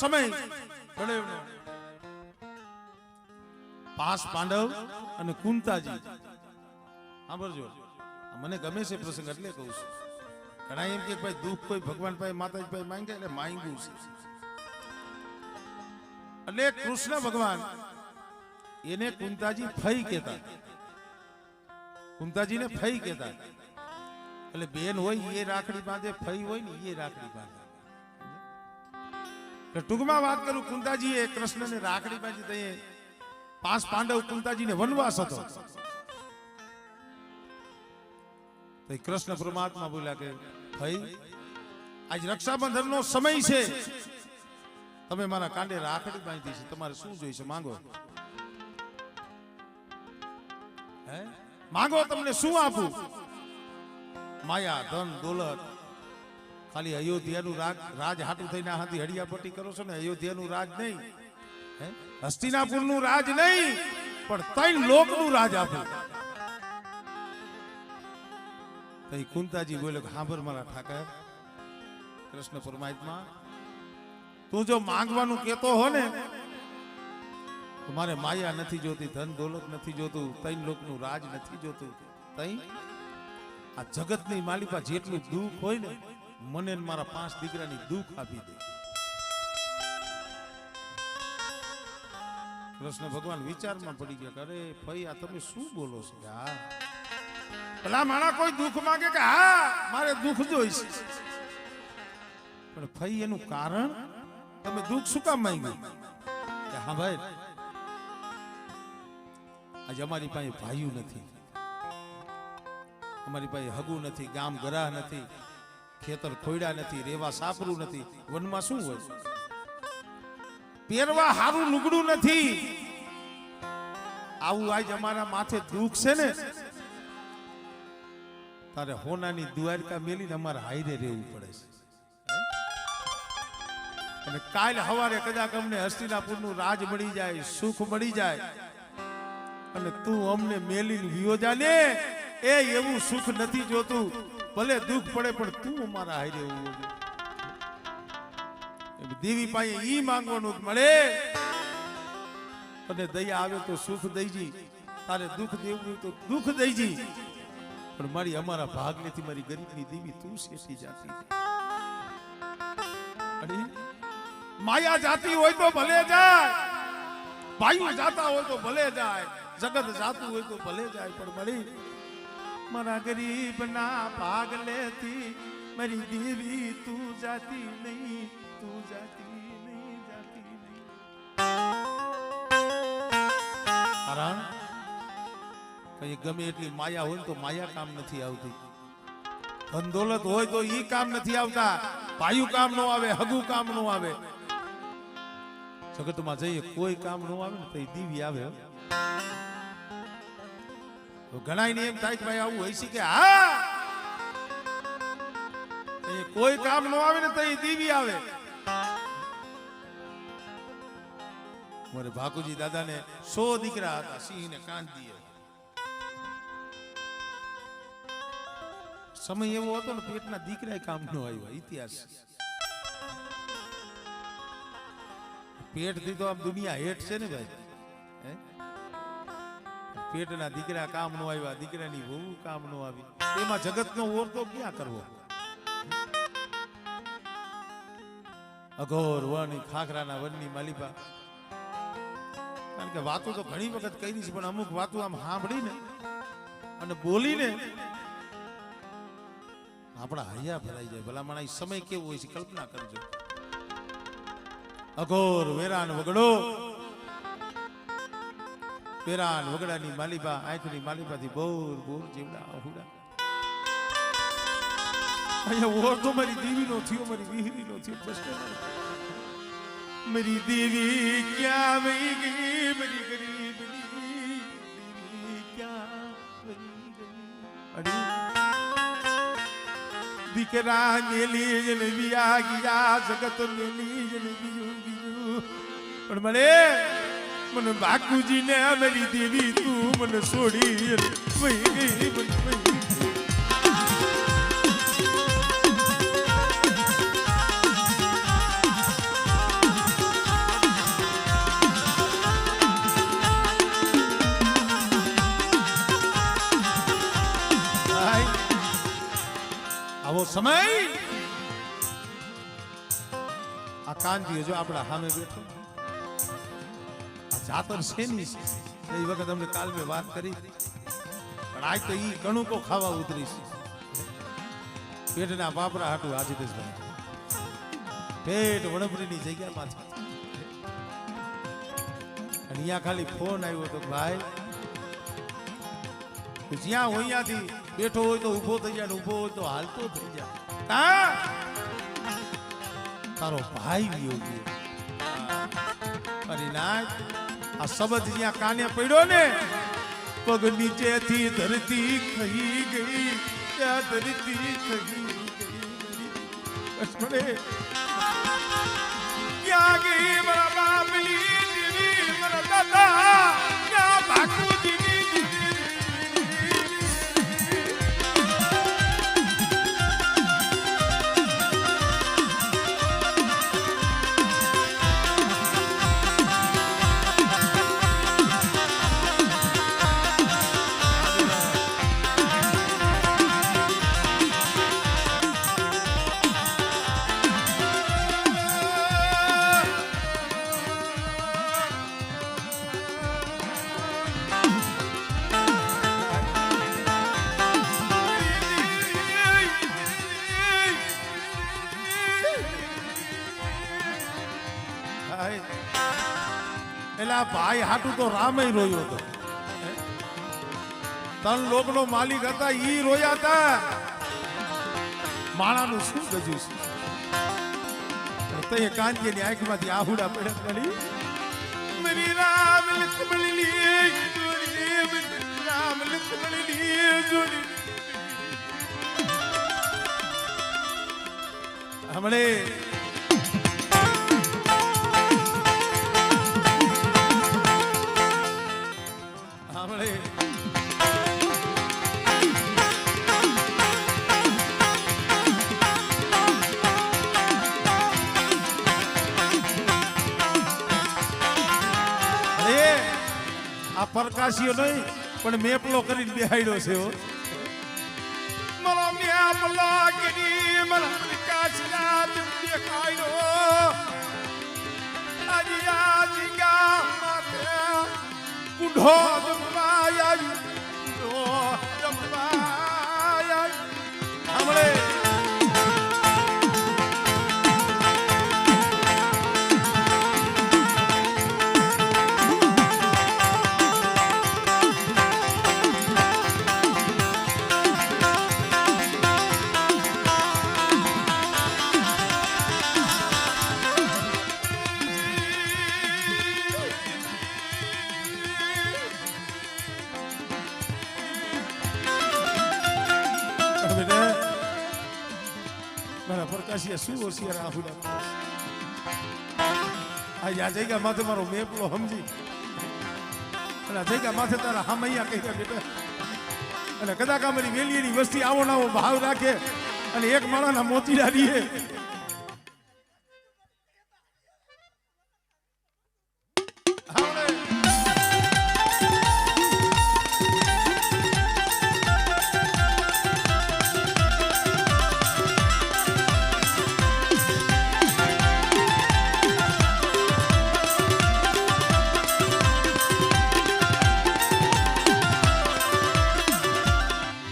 સમય બળેવનો 5 પાંડવ અને કુંતાજી સાંભળજો મને ગમે છે પ્રસંગ એટલે કહું છું ઘણા એમ કે ભાઈ દુઃખ કોઈ ભગવાન પાસે માતાજી પાસે માંગે એટલે માંગ્યું છે એટલે કૃષ્ણ ભગવાન એને કુંતાજી ફઈ કહેતા કુંતાજીને ફઈ કહેતા એટલે બેન હોય એ રાખડી બાંધે ફઈ હોય ને એ રાખડી બાંધે ટૂંકમાં વાત કરું કુંતાજી એ કૃષ્ણને રાખડી બાંધી દઈએ 5 પાંડવ કુંતાજીને વનવાસ હતો તો કૃષ્ણ પરમાત્મા બોલ્યા કે ભાઈ આજ રક્ષાબંધનનો સમય છે તમે મારા કાંડે રાખડી બાંધી છે તમારે શું જોઈશે માંગો હે માંગો તમને શું આપું માયા ધન દોલત ખાલી અયોધ્યાનું રાજ હાટું થઈને હાથી હડિયાપટ્ટી કરો છો ને અયોધ્યાનું રાજ નહીં હસ્તિનાપુરનું રાજ નહીં પણ 3 લોકનું રાજ આપું તો કુંતાજી બોલ્યો કે હાંભર મારા ઠાકર કૃષ્ણ પરમાત્મા તું જો માંગવાનું કેતો હો ને તો મારે માયા નથી જોતી ધન દોલત નથી જોતું 3 લોકનું રાજ નથી જોતું તઈ આ જગતની માલિકા જેટલું દુઃખ હોય ને મને મારા 5 દીકરાની દુઃખ આપી દે કૃષ્ણ ભગવાન વિચારમાં પડી ગયા અરે ભાઈ આ તમે શું બોલો છો હા ભલા માણા કોઈ દુઃખ માંગે કે હા મારે દુઃખ જોઈશે પણ ભાઈ એનું કારણ તમે દુઃખ શું કામ માંગ્યું કે હા ભાઈ આજે અમારી પાસે ભાઈઓ નથી અમારી પાસે હગું નથી ગામ ગરાહ નથી ખેતર ખોયડા નથી રેવા સાપરું નથી વનમાં શું હોય પહેરવા હારું લુગડું નથી આવું આજ અમારા માથે દુઃખ છે ને તારે હોનાની દ્વારકા મેલીને અમારે હાઈરે રહેવું પડે છે અને કાલ સવારે કદાચ અમને હસ્તિનાપુરનું રાજ મળી જાય સુખ મળી જાય અને તું અમને મેલીને વિયો જા ને એ એવું સુખ નથી જોતું ભલે દુઃખ પડે પણ તું અમારા હાઈરે રહેવું દેવી પાસે ઈ માંગવાનું મળે અને દયા આવે તો સુખ દઈજી તારે દુઃખ દેવું તો દુઃખ દઈજી પણ મારી અમારા ભાગ નથી મારી ગરીબની દેવી તું શેઠી જાતી અરે માયા જાતી હોય તો ભલે જાય ભાઈઓ જાતા હોય તો ભલે જાય જગત જાતું હોય તો ભલે જાય પણ મારી મારા ગરીબના ભાગ લેતી મારી દેવી તું જાતી નહીં તું જાતી નહીં કારણ કઈ ગમે એટલી માયા હોય તો માયા કામ નથી આવતી ધન દોલત હોય તો ઈ કામ નથી આવતા ભાઈઓ કામ નો આવે હગુ કામ નો આવે જગતમાં જઈએ કોઈ કામ નો આવે ને તો દીવી આવે ઘણા ને એમ થાય કે ભાઈ આવું હોય છે કે હા કોઈ કામ નો આવે ને તો દીવી આવે મારે ભાકુજી દાદા ને 100 દીકરા હતા સિંહ ને કાંતી સમય એવો હતો ને પેટના દીકરા કામ નો આવ્યા ઇતિહાસ પેટ થી તો આમ દુનિયા હેઠ છે ને ભાઈ પેટના દીકરા કામ નો આવ્યા દીકરાની વહુ કામ નો આવી એમાં જગત નો ઓરતો ક્યાં કરવો અઘોર વન ખાખરાના વનની માલિકા કારણ કે વાતો તો ઘણી વખત કરી છે પણ અમુક વાતો આમ સાંભળીને અને બોલીને આપણા હૈયા ભરાઈ જાય ભલા માણા સમય કેવો હોય છે કલ્પના કરજો અઘોર વેરાન વગડો વેરાન વગડાની માલિબા આંખની માલિબાથી બોર બોર જેવડા અહુડા અહીંયા ઓર તો મારી દેવી નો થયો મારી વિહરી નો થયો પ્રશ્ન मेरी देवी क्या वही गई मेरी गरीबनी देवी क्या वही गई अरे દીકરા મેલી જન વિયા ગયા જગત મેલી જન બીજું પણ મને બાકુજી ને મારી દેવી તું મને છોડી વહી ગઈ વહી સમય આ કાનજી જો આપણા સામે બેઠો આ જાતર શેની છે એ વખત અમને કાલ મેં વાત કરી પણ આજ તો ઈ ઘણું કો ખાવા ઉતરી છે પેટના બાપરા હાટું આજીતેશભાઈ પેટ વણભરીની જગ્યા પાછા અને અહીંયા ખાલી ફોન આવ્યો તો ભાઈ જ્યાં હોય ત્યાંથી બેઠો હોય તો ઊભો થઈ જાય, ઊભો હોય તો હાલતો થઈ જાય. કા તારો ભાઈ વિયો ગયો. અરે ના આ શબ્દ જ્યાં કાને પડ્યો ને પગ નીચેથી ધરતી ખઈ ગઈ, ત્યાં ધરતી ખઈ ગઈ. ક્યાં ગઈ મારા બાપની દીવી, મારા દાદા ક્યાં બાપુજીની એલા ભાઈ હાટું તો રામે રોયો હતો. ત્રણ લોકનો માલિક હતા ઈ રોયા હતા. માણાનું શું ગજ્યું છે તે કાંજીની આંખમાંથી આહુડા પડ્યા પડી. મેરી રામ લક્ષ્મણ લી જોડી, રામ લક્ષ્મણ લી જોડી. હમણે આ પ્રકાશીઓ નહીં પણ મેપલો કરીને બેહાડ્યો છે. મારો મેપલો કરી મારા પ્રકાશના દેખાડ્યો. આજે આજગા માથે કુંઢો જમવાય કુંઢો જમવાય. હમણે પ્રકાશીએ શું હોશિયાર આહુડા આ જગ્યા માથે મારો મેપલો સમજી અને જગ્યા માથે તારા હામૈયા કહી બેટા અને કદાચ અમારી વેલીની વસ્તી આવો નાવો ભાવ રાખે અને એક માણાના મોતીડા દીએ